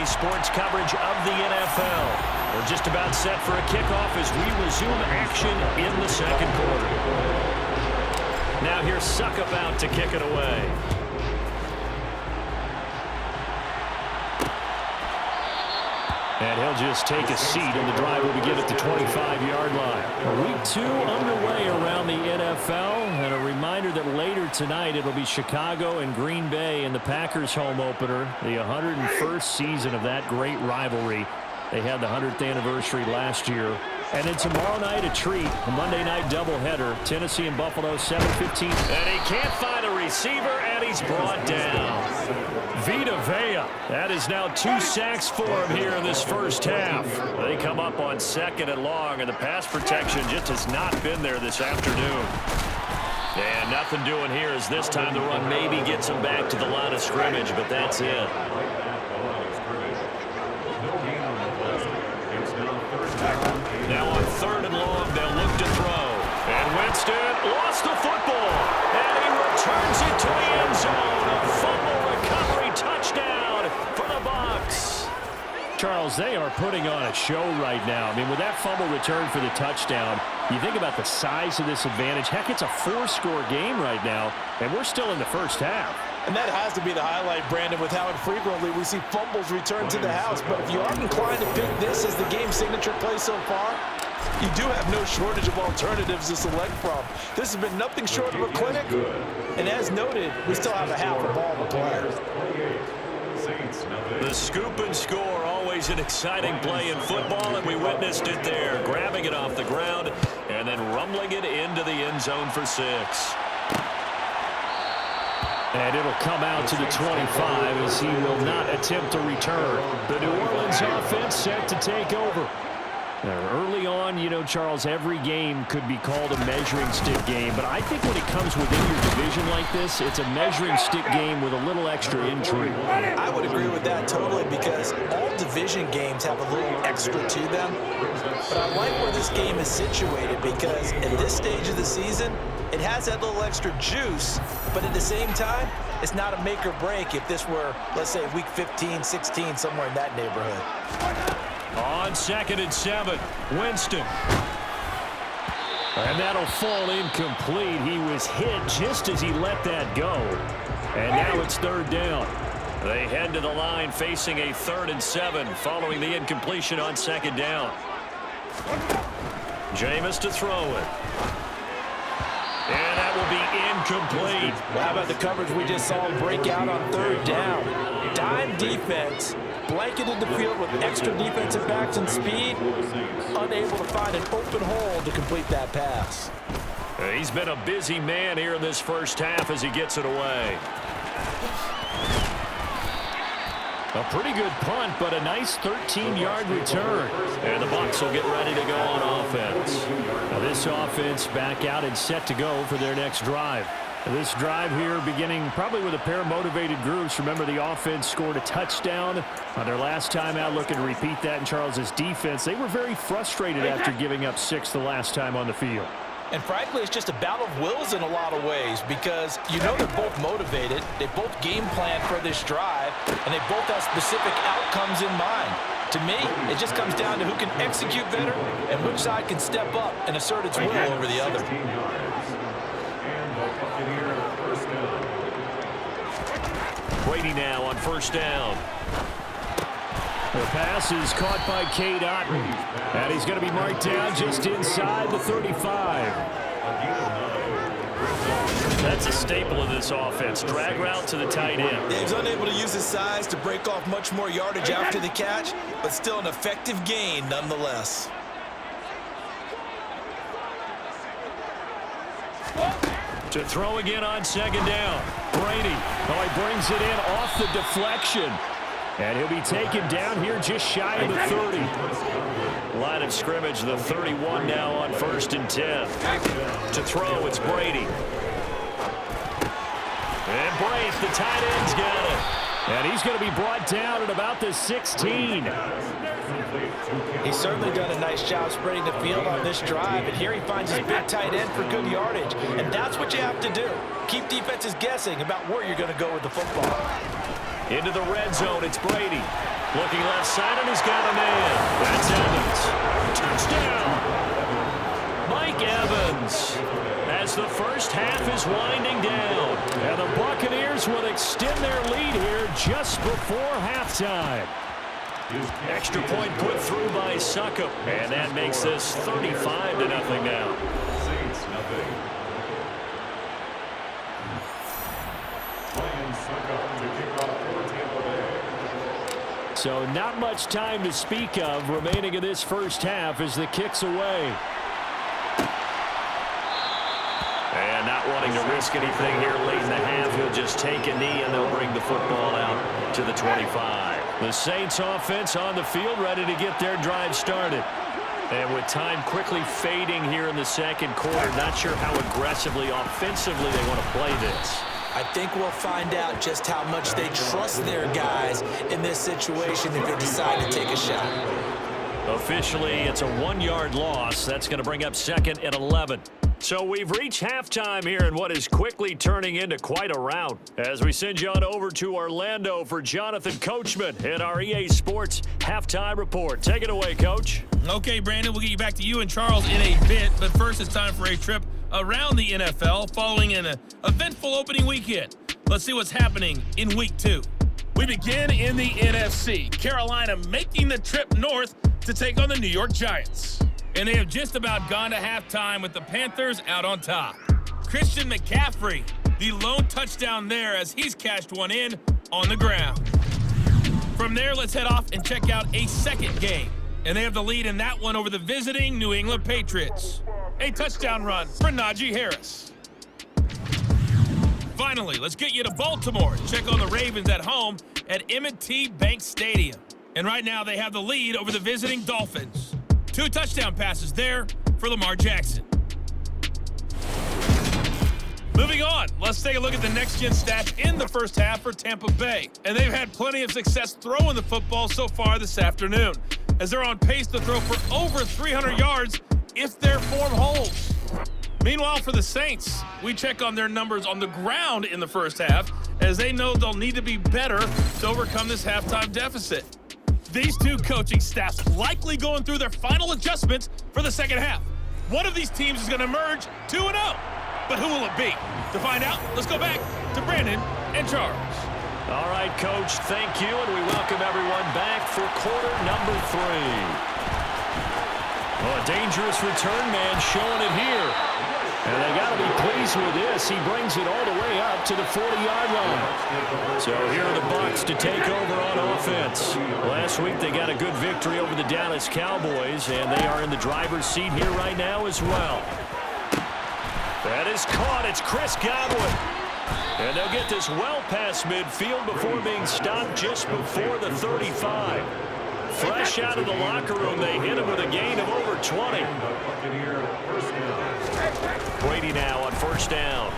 Day sports coverage of the NFL. We're just about set for a kickoff as we resume action in the second quarter. Now here's Suckup out to kick it away. And he'll just take a seat, and the drive will begin at the 25-yard line. Week 2 underway around the NFL, and a reminder that later tonight it'll be Chicago and Green Bay in the Packers home opener, the 101st season of that great rivalry. They had the 100th anniversary last year. And then tomorrow night, a treat, a Monday night doubleheader, Tennessee and Buffalo, 7:15. And he can't find a receiver, and he's brought down. Vita Vea. That is now 2 sacks for him here in this first half. They come up on 2nd and long, and the pass protection just has not been there this afternoon. And nothing doing here as this time the run maybe gets him back to the line of scrimmage, but that's it. Now on 3rd and long, they'll look to throw. And Winston lost the football. And he returns it to the end zone. A fumble recovery touchdown for the Bucs. Charles, they are putting on a show right now. I mean, with that fumble return for the touchdown, you think about the size of this advantage. Heck, it's a 4-score game right now, and we're still in the first half. And that has to be the highlight, Brandon, with how infrequently we see fumbles return to the house. But if you are inclined to pick this as the game signature play so far, you do have no shortage of alternatives to select from. This has been nothing short of a clinic. And as noted, we still have a half a ball to play. The scoop and score, always an exciting play in football, and we witnessed it there. Grabbing it off the ground and then rumbling it into the end zone for 6. And it'll come out to the 25 as he will not attempt a return. The New Orleans offense set to take over. Early on, you know, Charles, every game could be called a measuring stick game. But I think when it comes within your division like this, it's a measuring stick game with a little extra intrigue. I would agree with that totally because all division games have a little extra to them. But I like where this game is situated because at this stage of the season, it has that little extra juice, but at the same time, it's not a make or break if this were, let's say, week 15, 16, somewhere in that neighborhood. On 2nd and 7, Winston. And that'll fall incomplete. He was hit just as he let that go. And now it's 3rd down. They head to the line facing a 3rd and 7 following the incompletion on 2nd down. Jameis to throw it. And that will be incomplete. Well, how about the coverage we just saw him break out on 3rd down? Dime defense, blanketed the field with extra defensive backs and speed, unable to find an open hole to complete that pass. He's been a busy man here in this first half as he gets it away. A pretty good punt, but a nice 13-yard return. And the Bucs will get ready to go on offense. Now this offense back out and set to go for their next drive. This drive here beginning probably with a pair of motivated groups. Remember, the offense scored a touchdown on their last time out. Looking to repeat that in Charles's defense. They were very frustrated after giving up 6 the last time on the field. And frankly, it's just a battle of wills in a lot of ways because you know they're both motivated, they both game plan for this drive, and they both have specific outcomes in mind. To me, it just comes down to who can execute better and which side can step up and assert its will over the other. Brady now on 1st down. The pass is caught by Cade Otton. And he's going to be marked down just inside the 35. That's a staple of this offense. Drag route to the tight end. He's unable to use his size to break off much more yardage after the catch, but still an effective gain nonetheless. To throw again on 2nd down. Brady. Oh, he brings it in off the deflection. And he'll be taken down here just shy of the 30. Line of scrimmage, the 31 now on 1st and 10. To throw, it's Brady. And Brace, the tight end's got it. And he's going to be brought down at about the 16. He's certainly done a nice job spreading the field on this drive, and here he finds his big tight end for good yardage. And that's what you have to do. Keep defenses guessing about where you're going to go with the football. Into the red zone, it's Brady. Looking left side, and he's got a man. That's Evans. Touchdown. Mike Evans. As the first half is winding down. And the Buccaneers will extend their lead here just before halftime. Extra point put through by Succop. And that makes this 35-0 now. So not much time to speak of remaining in this first half as the kick's away. And not wanting to risk anything here late in the half, he'll just take a knee and they'll bring the football out to the 25. The Saints offense on the field ready to get their drive started. And with time quickly fading here in the second quarter, not sure how aggressively, offensively they want to play this. I think we'll find out just how much they trust their guys in this situation if they decide to take a shot. Officially, it's a 1-yard loss. That's going to bring up 2nd and 11. So we've reached halftime here in what is quickly turning into quite a rout. As we send you on over to Orlando for Jonathan Coachman in our EA Sports Halftime Report. Take it away, Coach. Okay, Brandon, we'll get you back to you and Charles in a bit. But first, it's time for a trip around the NFL following an eventful opening weekend. Let's see what's happening in Week 2. We begin in the NFC. Carolina making the trip north to take on the New York Giants. And they have just about gone to halftime with the Panthers out on top. Christian McCaffrey, the lone touchdown there as he's cashed one in on the ground. From there, let's head off and check out a second game. And they have the lead in that one over the visiting New England Patriots. A touchdown run for Najee Harris. Finally, let's get you to Baltimore. Check on the Ravens at home at M&T Bank Stadium. And right now they have the lead over the visiting Dolphins. 2 touchdown passes there for Lamar Jackson. Moving on, let's take a look at the next-gen stats in the first half for Tampa Bay. And they've had plenty of success throwing the football so far this afternoon, as they're on pace to throw for over 300 yards if their form holds. Meanwhile, for the Saints, we check on their numbers on the ground in the first half, as they know they'll need to be better to overcome this halftime deficit. These two coaching staffs likely going through their final adjustments for the second half. One of these teams is going to emerge 2-0. But who will it be? To find out, let's go back to Brandon and Charles. All right, Coach, thank you, and we welcome everyone back for quarter number 3. Well, a dangerous return man showing it here. And they got to be pleased with this. He brings it all the way up to the 40-yard line. So here are the Bucs to take over on offense. Last week they got a good victory over the Dallas Cowboys, and they are in the driver's seat here right now as well. That is caught. It's Chris Godwin. And they'll get this well past midfield before being stopped just before the 35. Fresh out of the locker room, they hit him with a gain of over 20. Brady now on first down.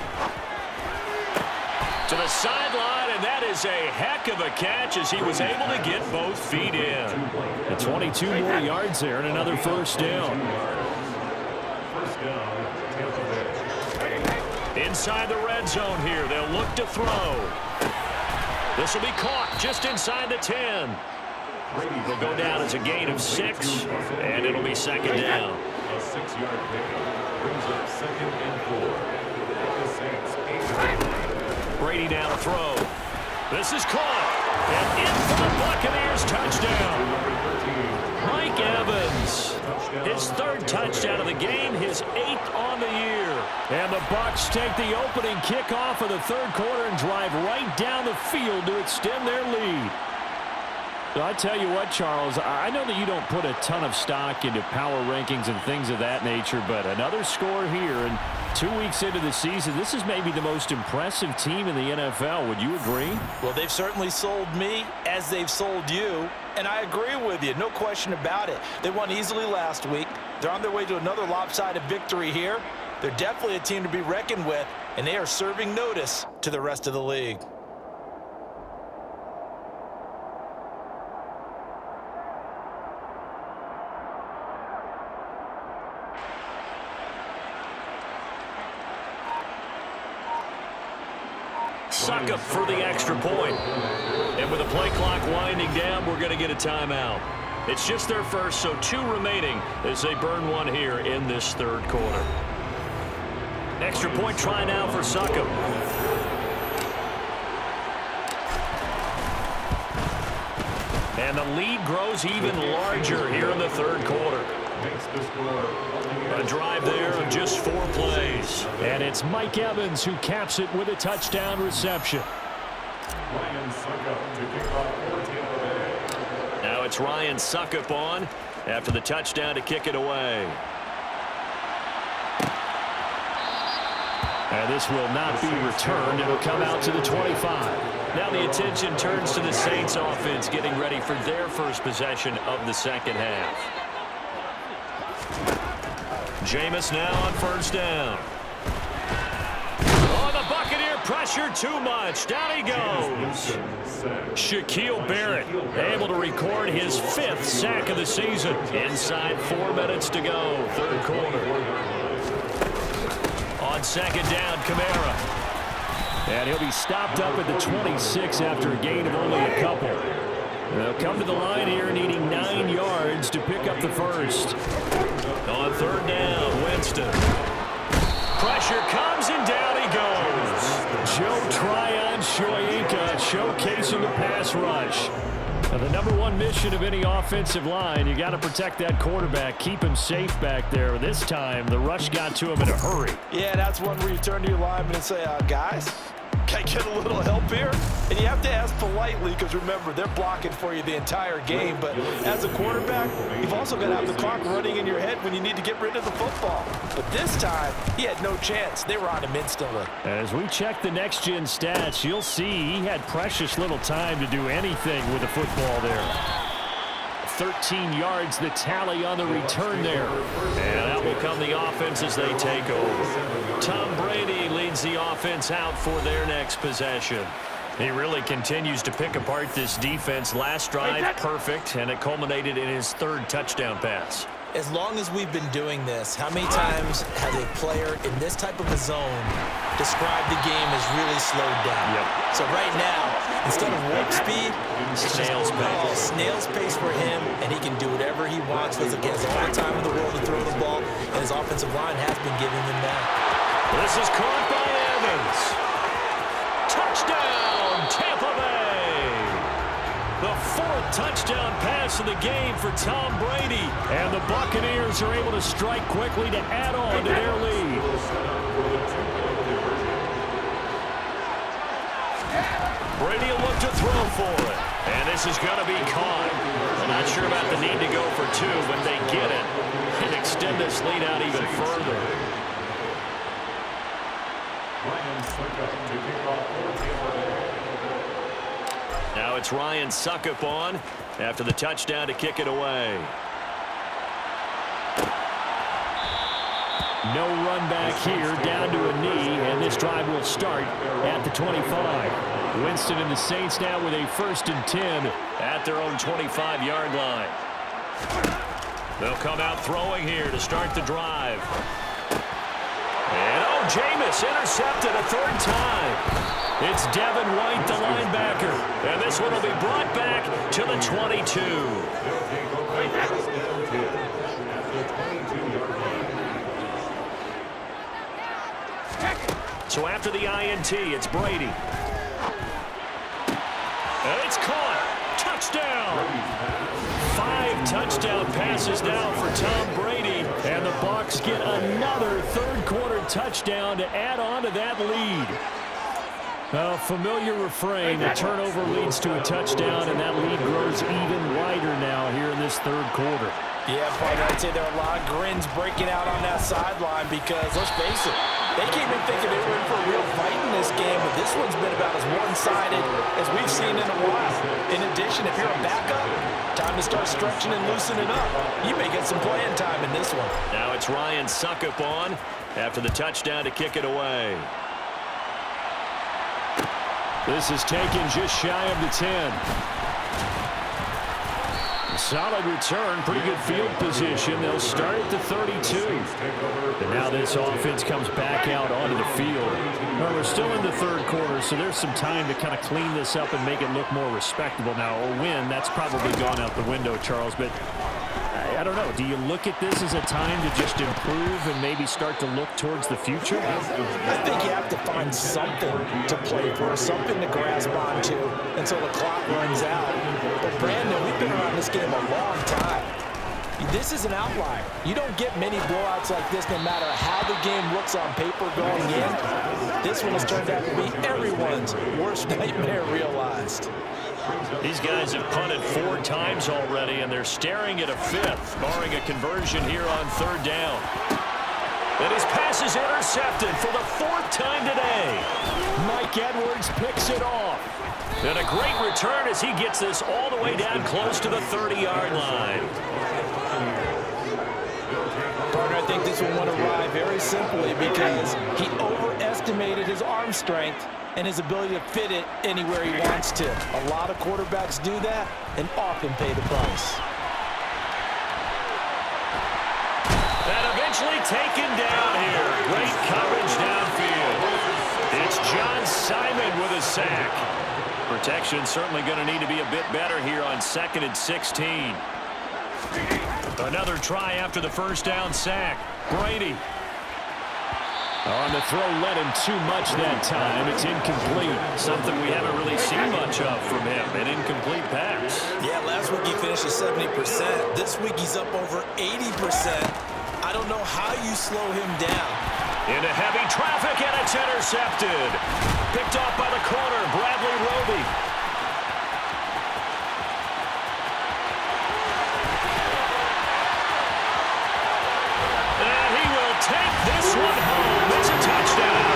To the sideline, and that is a heck of a catch as he was able to get both feet in. And 22 more yards there and another first down. Inside the red zone here, they'll look to throw. This will be caught just inside the 10. Will go down as a gain of 6, and it'll be second down. A 6-yard pickup brings up 2nd and 4. Brady down to throw. This is caught. And in for the Buccaneers touchdown. Mike Evans. His 3rd touchdown of the game, his 8th on the year. And the Bucs take the opening kickoff of the 3rd quarter and drive right down the field to extend their lead. So I tell you what, Charles, I know that you don't put a ton of stock into power rankings and things of that nature, but another score here, and 2 weeks into the season, this is maybe the most impressive team in the NFL. Would you agree? Well, they've certainly sold me as they've sold you, and I agree with you, no question about it. They won easily last week. They're on their way to another lopsided victory here. They're definitely a team to be reckoned with, and they are serving notice to the rest of the league. Succop for the extra point. And with the play clock winding down, we're going to get a timeout. It's just their first, so 2 remaining as they burn one here in this third quarter. Extra point try now for Succop. And the lead grows even larger here in the third quarter. A drive there of just 4 plays. And it's Mike Evans who caps it with a touchdown reception. Now it's Ryan Succop on after the touchdown to kick it away. And this will not be returned. It'll come out to the 25. Now the attention turns to the Saints offense getting ready for their first possession of the second half. Jameis now on first down. Oh, the Buccaneer pressure too much. Down he goes. Shaquille Barrett able to record his 5th sack of the season. Inside 4 minutes to go, third quarter. On second down, Kamara. And he'll be stopped up at the 26 after a gain of only a couple. They'll come to the line here needing 9 yards to pick up the first. On third down, Winston. Pressure comes and down he goes. Joe Tryon-Shoyinka showcasing the pass rush. Now, the #1 mission of any offensive line, you got to protect that quarterback, keep him safe back there. This time, the rush got to him in a hurry. Yeah, that's one where you turn to your lineman and say, guys, can I get a little help here? And you have to ask politely because, remember, they're blocking for you the entire game. But as a quarterback, you've also got to have the clock running in your head when you need to get rid of the football. But this time, he had no chance. They were on him instantly. As we check the next-gen stats, you'll see he had precious little time to do anything with the football there. 13 yards, the tally on the return there. And out will come the offense as they take over. Tom Brady leads the offense out for their next possession. He really continues to pick apart this defense. Last drive, perfect, and it culminated in his 3rd touchdown pass. As long as we've been doing this, how many times has a player in this type of a zone described the game as really slowed down? Yep. So right now, instead of warp speed, snail's pace. Snail's pace for him, and he can do whatever he wants. He has all the time in the world to throw the ball, and his offensive line has been giving him that. This is caught by Evans. Touchdown, Tampa Bay. The 4th touchdown pass of the game for Tom Brady. And the Buccaneers are able to strike quickly to add on to their lead. Brady will look to throw for it. And this is going to be caught. I'm not sure about the need to go for 2, but they get it and extend this lead out even further. Now it's Ryan Succop on after the touchdown to kick it away. No run back here, down to a knee, and this drive will start at the 25. Winston and the Saints now with a 1st and 10 at their own 25-yard line. They'll come out throwing here to start the drive. And Jameis intercepted a 3rd time. It's Devin White, the linebacker. And this one will be brought back to the 22. So after the INT, it's Brady. And it's caught. Touchdown. 5 touchdown passes now for Tom Brady. And the Bucs get another 3rd quarter touchdown to add on to that lead. A familiar refrain, a turnover leads to a touchdown, and that lead grows even wider now here in this 3rd quarter. Yeah, partner, I'd say there are a lot of grins breaking out on that sideline because, let's face it, they came in thinking they were in for a real fight in this game, but this one's been about as one-sided as we've seen in a while. In addition, if you're a backup, time to start stretching and loosening up. You may get some playing time in this one. Now it's Ryan Succop on after the touchdown to kick it away. This is taken just shy of the 10. solid return, pretty good field position. They'll start at the 32. And now this offense comes back out onto the field. Well, we're still in the third quarter, so there's some time to kind of clean this up and make it look more respectable. Now, a win, that's probably gone out the window, Charles, but I don't know. Do you look at this as a time to just improve and maybe start to look towards the future? I think you have to find something to play for, something to grasp onto until the clock runs out. But, Brandon, we've been around this game a long time. This is an outlier. You don't get many blowouts like this no matter how the game looks on paper going in. This one has turned out to be everyone's worst nightmare realized. These guys have punted 4 times already, and they're staring at a 5th, barring a conversion here on 3rd down. And his pass is intercepted for the 4th time today. Mike Edwards picks it off. And a great return as he gets this all the way down close to the 30-yard line. Partner, I think this one went awry very simply because he overestimated his arm strength and his ability to fit it anywhere he wants to. A lot of quarterbacks do that and often pay the price. And eventually taken down here. Great coverage downfield. It's John Simon with a sack. Protection certainly going to need to be a bit better here on 2nd and 16. Another try after the first down sack. Brady. On the throw, led him too much that time. It's incomplete. Something we haven't really seen much of from him. An incomplete pass. Yeah, last week he finished at 70%. This week he's up over 80%. I don't know how you slow him down. Into heavy traffic, and it's intercepted. Picked off by the corner, Bradley Roby. And he will take this one home. It's a touchdown.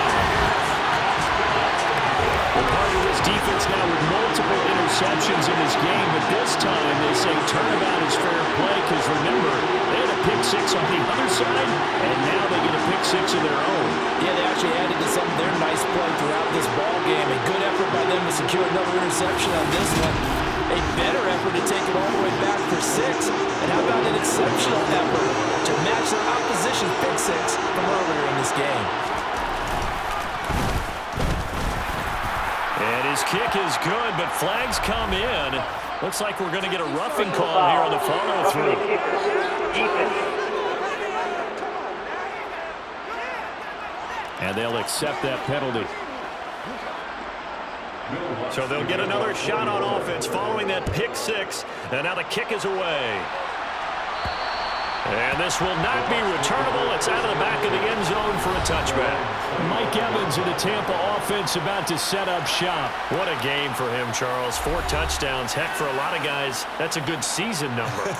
Well, part of this defense now with multiple interceptions in this game, but this time they say turnabout is fair play because, remember, they had a pick 6 on the other side, and now they get a pick 6 of their own. Yeah, they actually added to some of their nice play throughout this ball game. A good effort by them to secure another interception on this one. A better effort to take it all the way back for 6. And how about an exceptional effort to match their opposition pick 6 from earlier in this game. And his kick is good, but flags come in. Looks like we're going to get a roughing call here on the follow-through. And they'll accept that penalty. So they'll get another shot on offense following that pick 6. And now the kick is away. And this will not be returnable. It's out of the back of the end zone for a touchback. Mike Evans in the Tampa offense about to set up shop. What a game for him, Charles. 4 touchdowns. Heck, for a lot of guys, that's a good season number.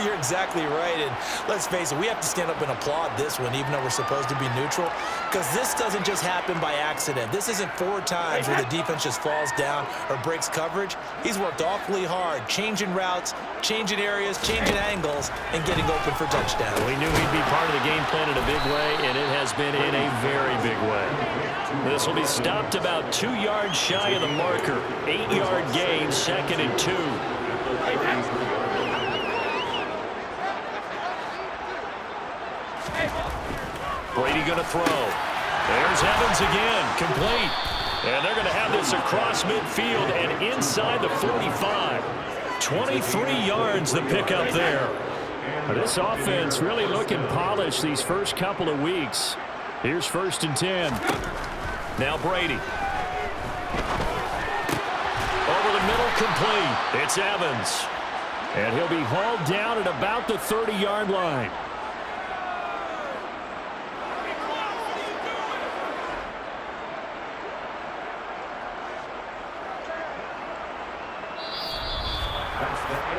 You're exactly right. And let's face it, we have to stand up and applaud this one, even though we're supposed to be neutral, because this doesn't just happen by accident. This isn't 4 times where the defense just falls down or breaks coverage. He's worked awfully hard, changing routes, changing areas, changing angles, and getting open for touchdown. We knew he'd be part of the game plan in a big way, and it has been in a very big way. This will be stopped about 2 yards shy of the marker. 8-yard gain, 2nd and 2. Brady going to throw. There's Evans again, complete. And they're going to have this across midfield and inside the 45. 23 yards the pickup there. This offense really looking polished these first couple of weeks. Here's 1st and 10. Now Brady. Over the middle, complete. It's Evans. And he'll be hauled down at about the 30-yard line.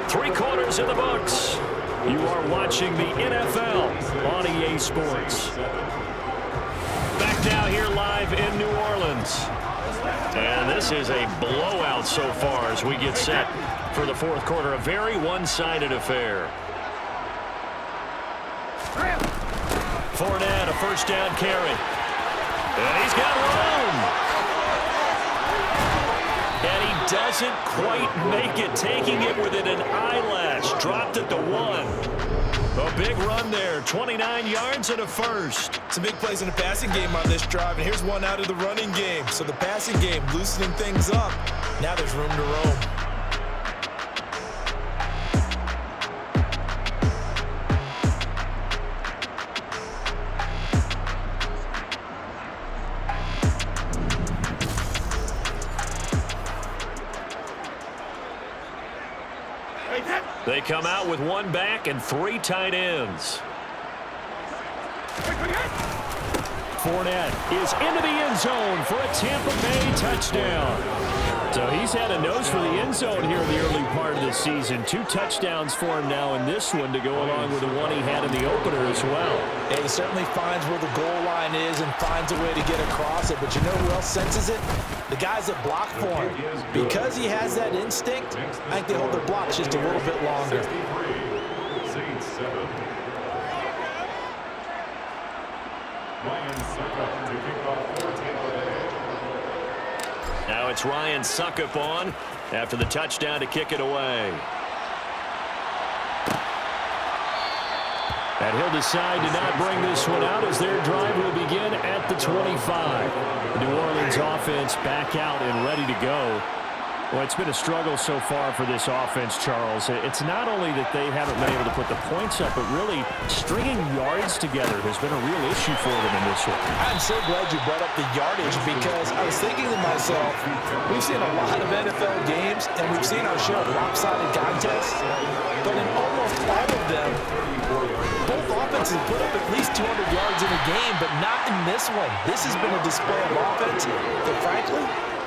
Three-quarters in the books. You are watching the NFL on EA Sports. Back now here live in New Orleans. And this is a blowout so far as we get set for the 4th quarter. A very one-sided affair. Fournette, a 1st down carry. And he's got room. And he doesn't quite make it, taking it within an eyelash. Dropped it to 1. A big run there, 29 yards and a first. Some big plays in the passing game on this drive, and here's one out of the running game. So the passing game loosening things up. Now there's room to roam. They come out with 1 back and 3 tight ends. Fournette is into the end zone for a Tampa Bay touchdown. So he's had a nose for the end zone here in the early part of the season. 2 touchdowns for him now in this one to go along with the one he had in the opener as well. Yeah, he certainly finds where the goal line is and finds a way to get across it. But you know who else senses it? The guys that block for him. Because he has that instinct, I think they hold their blocks just a little bit longer. Now it's Ryan Suckup on after the touchdown to kick it away. And he'll decide to not bring this one out as their drive will begin at the 25. The New Orleans offense back out and ready to go. Well, it's been a struggle so far for this offense, Charles. It's not only that they haven't been able to put the points up, but really stringing yards together has been a real issue for them in this one. I'm so glad you brought up the yardage because I was thinking to myself, we've seen a lot of NFL games and we've seen our share of lopsided contests, but in almost all of them, both offenses put up at least 200 yards in a game, but not in this one. This has been a display of offense that, frankly,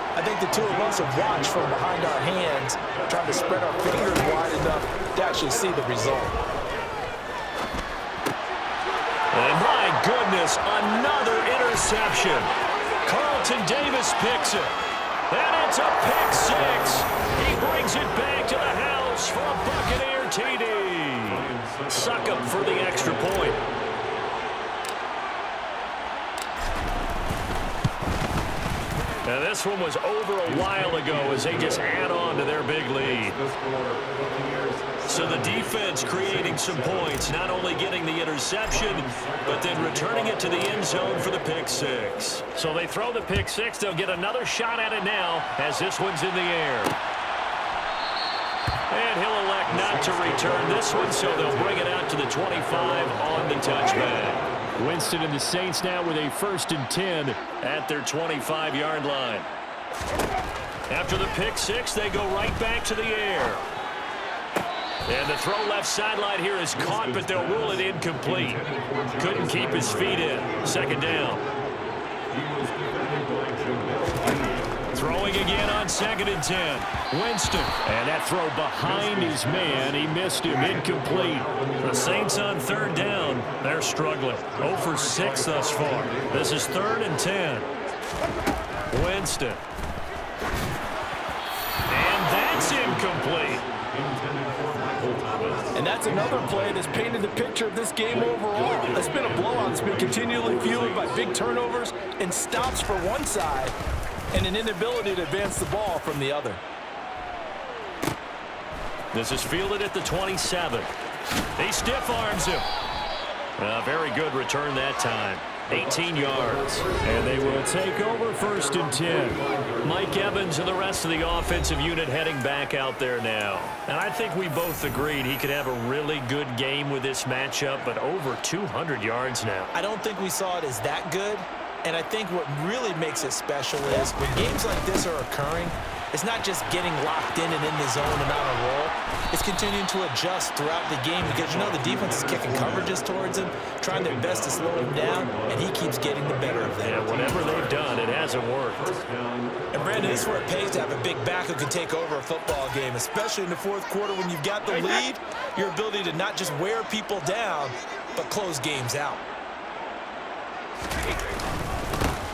I think the two of us have watched from behind our hands, trying to spread our fingers wide enough to actually see the result. And my goodness, another interception. Carlton Davis picks it. And it's a pick 6. He brings it back to the house for a Buccaneer TD. Suckup for the extra point. Now this one was over a while ago as they just add on to their big lead. So the defense creating some points, not only getting the interception, but then returning it to the end zone for the pick 6. So they throw the pick 6. They'll get another shot at it now as this one's in the air. And he'll elect not to return this one, so they'll bring it out to the 25 on the touchback. Winston and the Saints now with a 1st and 10 at their 25-yard line. After the pick 6, they go right back to the air. And the throw left sideline here is caught, but they'll rule it incomplete. Couldn't keep his feet in. 2nd down. Throwing again on 2nd and 10. Winston. And that throw behind his man. He missed him. Incomplete. The Saints on 3rd down. They're struggling. 0 for 6 thus far. This is 3rd and 10. Winston. And that's incomplete. And that's another play that's painted the picture of this game overall. It's been a blowout. It's been continually fueled by big turnovers and stops for one side and an inability to advance the ball from the other. This is fielded at the 27. He stiff arms him. A very good return that time. 18 yards. And they will take over 1st and 10. Mike Evans and the rest of the offensive unit heading back out there now. And I think we both agreed he could have a really good game with this matchup, but over 200 yards now. I don't think we saw it as that good. And I think what really makes it special is when games like this are occurring, it's not just getting locked in and in the zone and on a roll. It's continuing to adjust throughout the game because, you know, the defense is kicking coverages towards him, trying their best to slow him down, and he keeps getting the better of them. Yeah, whatever they've done, it hasn't worked. And, Brandon, this is where it pays to have a big back who can take over a football game, especially in the 4th quarter when you've got the lead, your ability to not just wear people down, but close games out.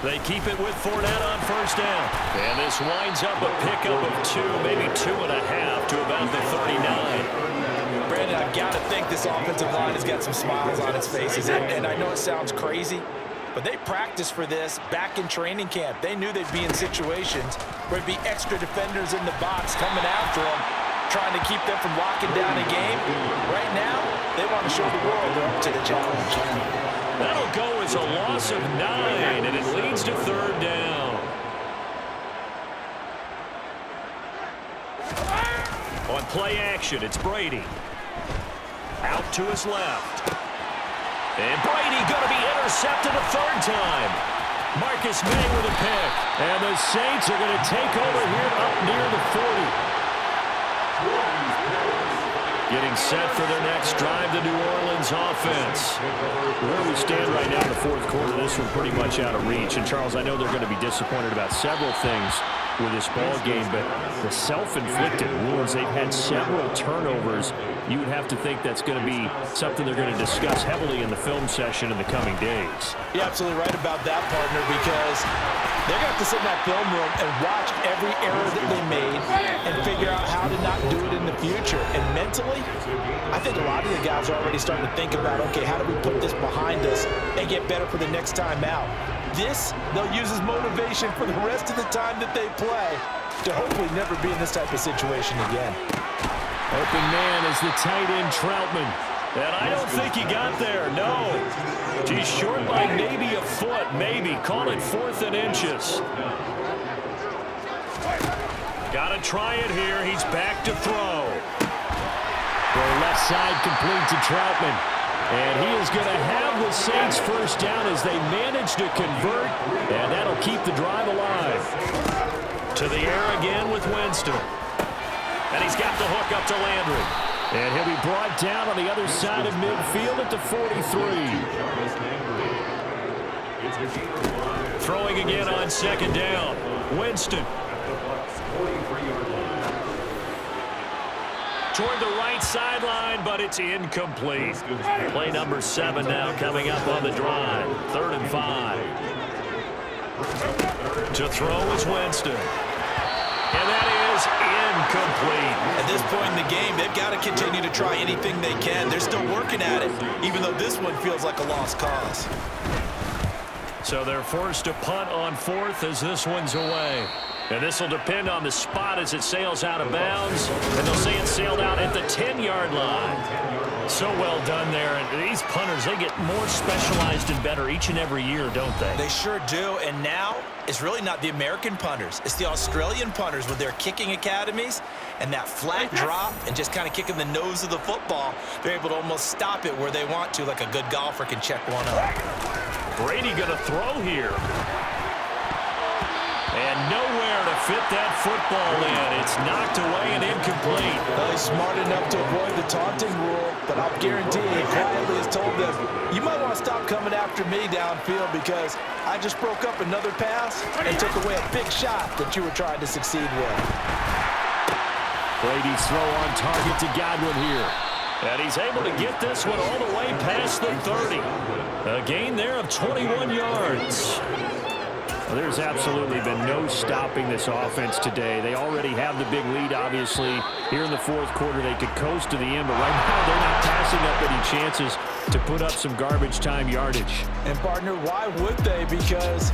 They keep it with Fournette on 1st down. And this winds up a pickup of 2, maybe 2.5 to about the 39. Brandon, I've got to think this offensive line has got some smiles on its faces. And I know it sounds crazy, But they practiced for this back in training camp. They knew they'd be in situations where there'd be extra defenders in the box coming after them, trying to keep them from locking down a game. Right now, they want to show the world they're up to the challenge. That'll go as a loss of 9, and it leads to 3rd down. On play action, it's Brady. Out to his left. And Brady going to be intercepted a 3rd time. Marcus May with a pick. And the Saints are going to take over here up near the 40. Getting set for their next drive, the New Orleans offense. Where we stand right now in the 4th quarter, this one pretty much out of reach. And, Charles, I know they're going to be disappointed about several things with this ball game, but the self-inflicted wounds, they've had several turnovers. You would have to think that's going to be something they're going to discuss heavily in the film session in the coming days. You're absolutely right about that, partner, because they're going to have to sit in that film room and watch every error that they made and figure out how to not do it in the future. And mentally, I think a lot of the guys are already starting to think about, okay, how do we put this behind us and get better for the next time out? This, they'll use as motivation for the rest of the time that they play to hopefully never be in this type of situation again. Open man is the tight end Troutman. And I don't think he got there, no. He's short by maybe a foot, maybe. Call it 4th and inches. Got to try it here. He's back to throw. Throw left side complete to Troutman. And he is going to have the Saints first down as they manage to convert. And that'll keep the drive alive. To the air again with Winston. And he's got the hook up to Landry. And he'll be brought down on the other side of midfield at the 43. Throwing again on 2nd down. Winston. Toward the right sideline, but it's incomplete. Play number 7 now coming up on the drive. 3rd and 5. To throw is Winston. And that is incomplete. At this point in the game, they've got to continue to try anything they can. They're still working at it, even though this one feels like a lost cause. So they're forced to punt on 4th as this one's away. And this will depend on the spot as it sails out of bounds. And they'll say it sailed out at the 10-yard line. So well done there. And these punters, they get more specialized and better each and every year, don't they? They sure do. And now it's really not the American punters. It's the Australian punters with their kicking academies and that flat drop and just kind of kicking the nose of the football. They're able to almost stop it where they want to, like a good golfer can check one up. Brady going to throw here. And nowhere to fit that football in. It's knocked away and incomplete. Well, he's smart enough to avoid the taunting rule, but I'll guarantee he quietly has told them, you might want to stop coming after me downfield because I just broke up another pass and took away a big shot that you were trying to succeed with. Brady's throw on target to Godwin here. And he's able to get this one all the way past the 30. A gain there of 21 yards. Well, there's absolutely been no stopping this offense today. They already have the big lead, obviously. Here in the 4th quarter, they could coast to the end, but right now they're not passing up any chances to put up some garbage time yardage. And, partner, why would they? Because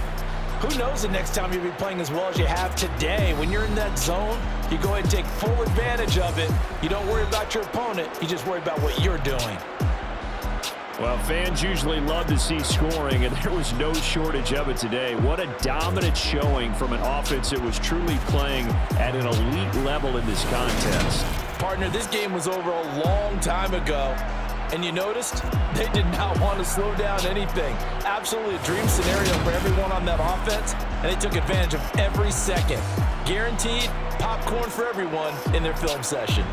who knows the next time you'll be playing as well as you have today. When you're in that zone, you go ahead and take full advantage of it. You don't worry about your opponent. You just worry about what you're doing. Well, fans usually love to see scoring, and there was no shortage of it today. What a dominant showing from an offense that was truly playing at an elite level in this contest. Partner, this game was over a long time ago, and you noticed they did not want to slow down anything. Absolutely a dream scenario for everyone on that offense, and they took advantage of every second. Guaranteed popcorn for everyone in their film session.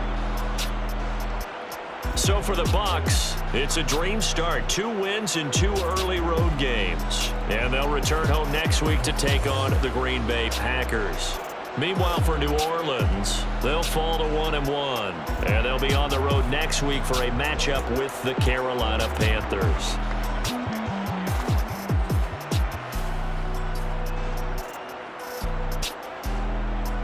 So for the Bucs, it's a dream start. 2 wins in 2 early road games. And they'll return home next week to take on the Green Bay Packers. Meanwhile, for New Orleans, they'll fall to 1-1. And they'll be on the road next week for a matchup with the Carolina Panthers.